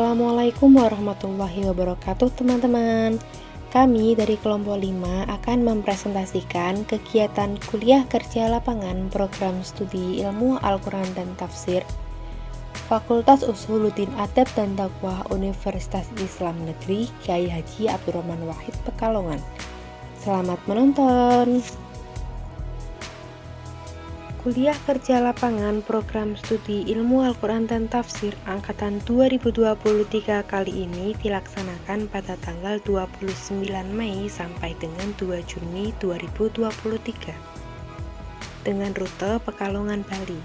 Assalamualaikum warahmatullahi wabarakatuh teman-teman. Kami dari kelompok 5 akan mempresentasikan kegiatan kuliah kerja lapangan program studi ilmu Al-Quran dan Tafsir Fakultas Usuluddin Adab dan Dakwah Universitas Islam Negeri Kyai Haji Abdurrahman Wahid Pekalongan. Selamat menonton. Kuliah kerja lapangan program studi ilmu Al-Quran dan Tafsir angkatan 2023 kali ini dilaksanakan pada tanggal 29 Mei sampai dengan 2 Juni 2023 dengan rute Pekalongan, Bali.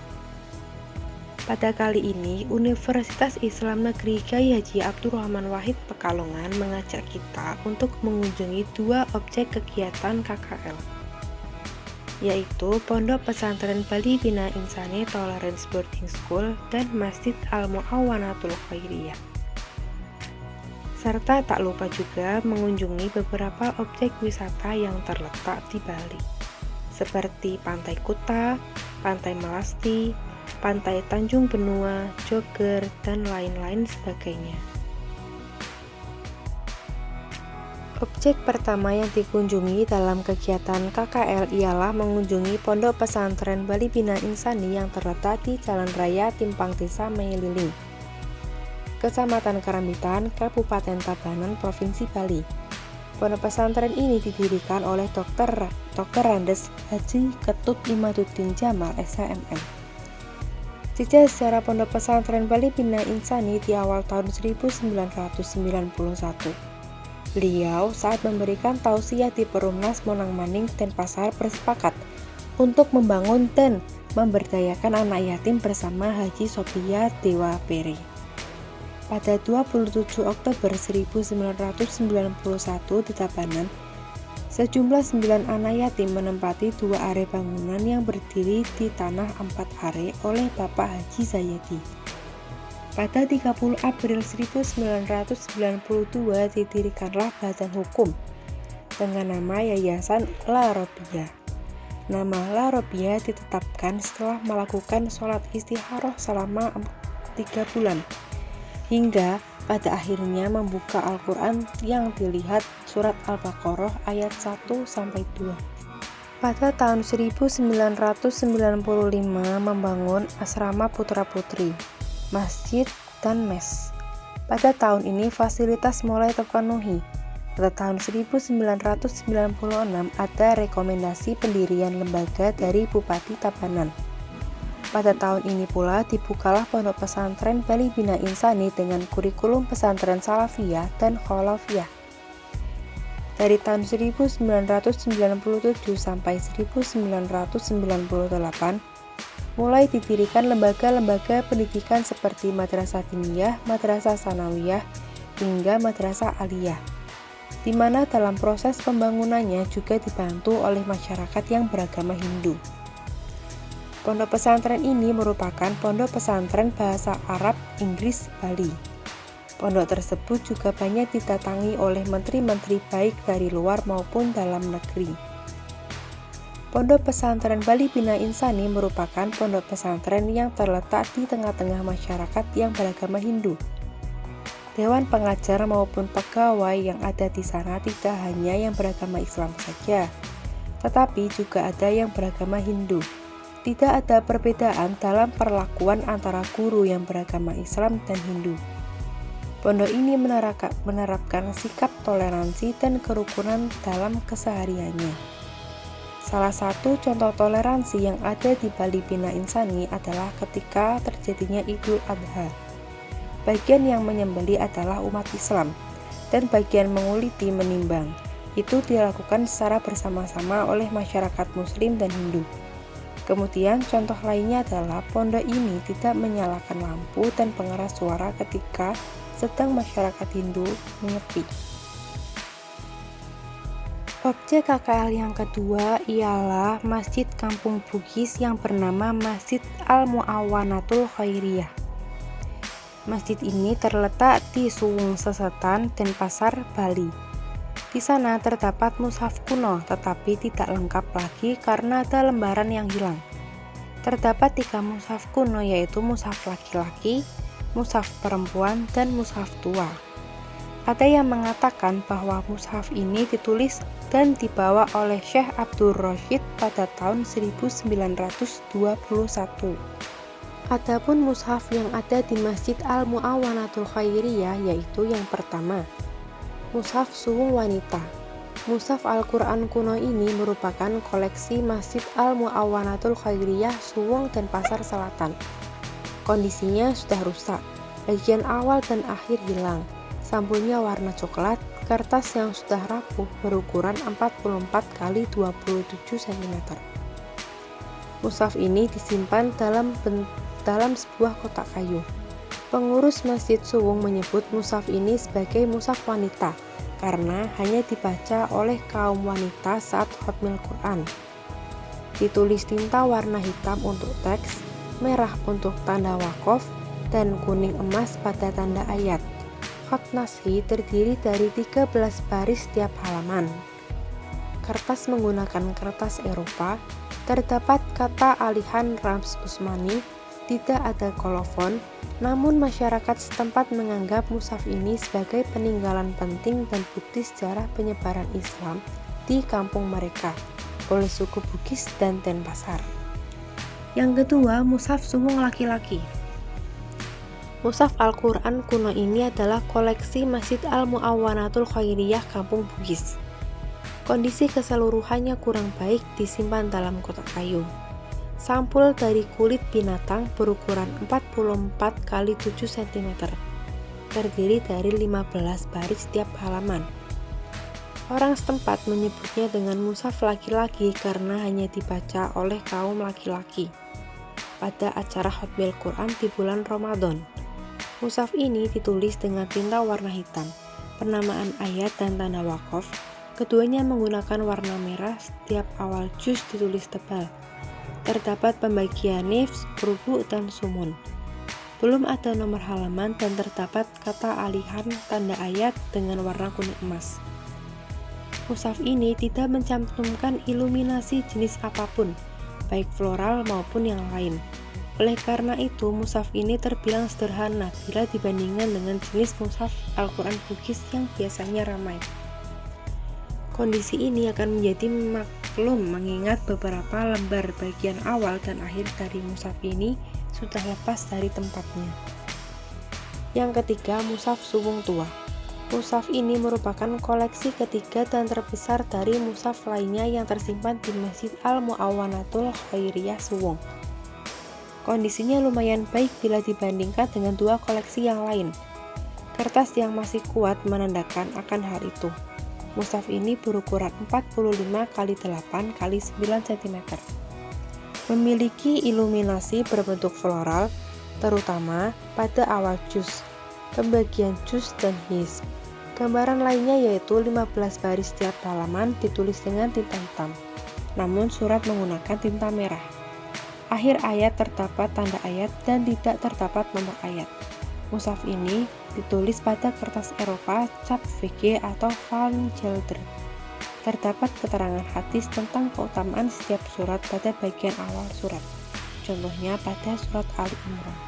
Pada kali ini, Universitas Islam Negeri Kyai Haji Abdurrahman Wahid Pekalongan mengajak kita untuk mengunjungi dua objek kegiatan KKL, yaitu Pondok Pesantren Bali Bina Insani Tolerance Boarding School dan Masjid Al-Mu'awwanatul Khairiyah. Serta tak lupa juga mengunjungi beberapa objek wisata yang terletak di Bali, seperti Pantai Kuta, Pantai Melasti, Pantai Tanjung Benua, Joger, dan lain-lain sebagainya. Objek pertama yang dikunjungi dalam kegiatan KKL ialah mengunjungi Pondok Pesantren Bali Bina Insani yang terletak di Jalan Raya Timpang Desa Meyeliling, Kecamatan Karambitan, Kabupaten Tabanan, Provinsi Bali. Pondok pesantren ini didirikan oleh Dr. Randes Haji Ketut Imaduddin Jamal, SHMM. Jejak sejarah Pondok Pesantren Bali Bina Insani di awal tahun 1991. Beliau saat memberikan tausiah di Perumnas Monang Maning Denpasar bersepakat untuk membangun dan memberdayakan anak yatim bersama Haji Sophia Dewa Pere. Pada 27 Oktober 1991 di Tabanan, sejumlah 9 anak yatim menempati 2 are bangunan yang berdiri di tanah 4 are oleh Bapak Haji Zayedi. Pada 30 April 1992 didirikanlah Badan Hukum dengan nama Yayasan La Robiah. Nama La Robiah ditetapkan setelah melakukan sholat istikharah selama 3 bulan, hingga pada akhirnya membuka Al-Quran yang dilihat surat Al-Baqarah ayat 1-2. Pada tahun 1995 membangun asrama putra-putri, masjid, dan mes. Pada tahun ini fasilitas mulai terpenuhi. Pada tahun 1996 ada rekomendasi pendirian lembaga dari Bupati Tabanan. Pada tahun ini pula dibukalah Pondok Pesantren Bali Bina Insani dengan kurikulum pesantren Salafiyah dan Kholafiyah. Dari tahun 1997 sampai 1998 mulai didirikan lembaga-lembaga pendidikan seperti Madrasah Diniyah, Madrasah Sanawiyah, hingga Madrasah Aliyah, di mana dalam proses pembangunannya juga dibantu oleh masyarakat yang beragama Hindu. Pondok pesantren ini merupakan pondok pesantren bahasa Arab Inggris Bali. Pondok tersebut juga banyak didatangi oleh menteri-menteri baik dari luar maupun dalam negeri. Pondok Pesantren Bali Bina Insani merupakan pondok pesantren yang terletak di tengah-tengah masyarakat yang beragama Hindu. Dewan pengajar maupun pegawai yang ada di sana tidak hanya yang beragama Islam saja, tetapi juga ada yang beragama Hindu. Tidak ada perbedaan dalam perlakuan antara guru yang beragama Islam dan Hindu. Pondok ini menerapkan sikap toleransi dan kerukunan dalam kesehariannya. Salah satu contoh toleransi yang ada di Bali Bina Insani adalah ketika terjadinya Idul Adha. Bagian yang menyembelih adalah umat Islam, dan bagian menguliti menimbang. Itu dilakukan secara bersama-sama oleh masyarakat Muslim dan Hindu. Kemudian contoh lainnya adalah pondok ini tidak menyalakan lampu dan pengeras suara ketika sedang masyarakat Hindu menyepi. Objek KKL yang kedua ialah Masjid Kampung Bugis yang bernama Masjid Al-Mu'awwanatul Khairiyah. Masjid ini terletak di Suwung Sesetan, Denpasar, Bali. Di sana terdapat mushaf kuno, tetapi tidak lengkap lagi karena ada lembaran yang hilang. Terdapat 3 mushaf kuno, yaitu mushaf laki-laki, mushaf perempuan, dan mushaf tua. Ada yang mengatakan bahwa mushaf ini ditulis dan dibawa oleh Syekh Abdul Rashid pada tahun 1921. Adapun mushaf yang ada di Masjid Al-Mu'awwanatul Khairiyah yaitu yang pertama, mushaf suwung wanita. Mushaf Al-Quran kuno ini merupakan koleksi Masjid Al-Mu'awwanatul Khairiyah Suwung dan Pasar Selatan. Kondisinya sudah rusak, bagian awal dan akhir hilang. Sampulnya warna coklat, kertas yang sudah rapuh berukuran 44 x 27 cm. Mushaf ini disimpan dalam sebuah kotak kayu. Pengurus Masjid Suwung menyebut mushaf ini sebagai mushaf wanita karena hanya dibaca oleh kaum wanita saat khatmil Quran. Ditulis tinta warna hitam untuk teks, merah untuk tanda wakaf, dan kuning emas pada tanda ayat. Khat Naskhi terdiri dari 13 baris setiap halaman. Kertas menggunakan kertas Eropa, terdapat kata alihan Rams Usmani, tidak ada kolofon, namun masyarakat setempat menganggap mushaf ini sebagai peninggalan penting dan bukti sejarah penyebaran Islam di kampung mereka oleh suku Bugis dan Denpasar. Yang kedua, mushaf suwung laki-laki. Mushaf Al-Quran kuno ini adalah koleksi Masjid Al-Mu'awwanatul Khairiyah Kampung Bugis. Kondisi keseluruhannya kurang baik, disimpan dalam kotak kayu. Sampul dari kulit binatang berukuran 44 x 7 cm. Terdiri dari 15 baris setiap halaman. Orang setempat menyebutnya dengan mushaf laki-laki karena hanya dibaca oleh kaum laki-laki pada acara khatmil Quran di bulan Ramadan. Mushaf ini ditulis dengan tinta warna hitam, penamaan ayat dan tanda wakaf. Keduanya menggunakan warna merah, setiap awal juz ditulis tebal. Terdapat pembagian nifs, rubu, dan sumun. Belum ada nomor halaman dan terdapat kata alihan tanda ayat dengan warna kuning emas. Mushaf ini tidak mencantumkan iluminasi jenis apapun, baik floral maupun yang lain. Oleh karena itu, mushaf ini terbilang sederhana bila dibandingkan dengan jenis mushaf Al-Quran Bugis yang biasanya ramai. Kondisi ini akan menjadi maklum mengingat beberapa lembar bagian awal dan akhir dari mushaf ini sudah lepas dari tempatnya. Yang ketiga, mushaf suwung tua. Mushaf ini merupakan koleksi ketiga dan terbesar dari mushaf lainnya yang tersimpan di Masjid Al-Mu'awwanatul Khairiyah Suwung. Kondisinya lumayan baik bila dibandingkan dengan dua koleksi yang lain. Kertas yang masih kuat menandakan akan hal itu. Mushaf ini berukuran 45 x 8 x 9 cm. Memiliki iluminasi berbentuk floral, terutama pada awal juz, pembagian juz dan hizb. Gambaran lainnya yaitu 15 baris setiap halaman ditulis dengan tinta hitam, namun surat menggunakan tinta merah. Akhir ayat terdapat tanda ayat dan tidak terdapat nomor ayat. Mushaf ini ditulis pada kertas Eropa cap VG atau Van Gelder. Terdapat keterangan hadis tentang keutamaan setiap surat pada bagian awal surat. Contohnya pada surat Ali Imran.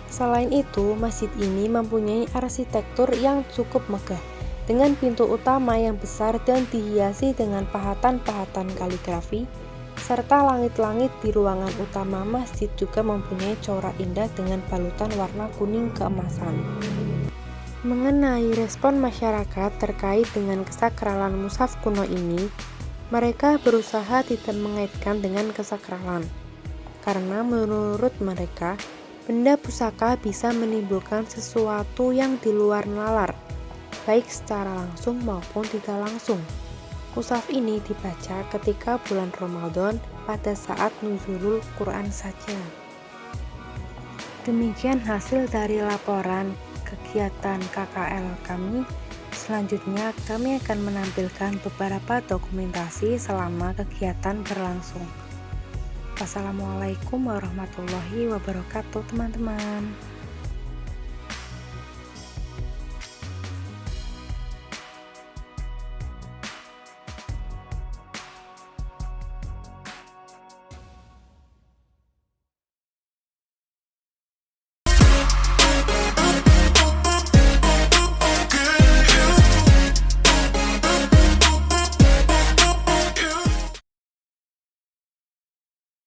Selain itu, masjid ini mempunyai arsitektur yang cukup megah, dengan pintu utama yang besar dan dihiasi dengan pahatan-pahatan kaligrafi, serta langit-langit di ruangan utama masjid juga mempunyai corak indah dengan balutan warna kuning keemasan. Mengenai respon masyarakat terkait dengan kesakralan mushaf kuno ini, mereka berusaha tidak mengaitkan dengan kesakralan, karena menurut mereka, benda pusaka bisa menimbulkan sesuatu yang di luar nalar, baik secara langsung maupun tidak langsung. Mushaf ini dibaca ketika bulan Ramadan pada saat nuzulul Quran saja. Demikian hasil dari laporan kegiatan KKL kami. Selanjutnya kami akan menampilkan beberapa dokumentasi selama kegiatan berlangsung. Wassalamualaikum warahmatullahi wabarakatuh teman-teman.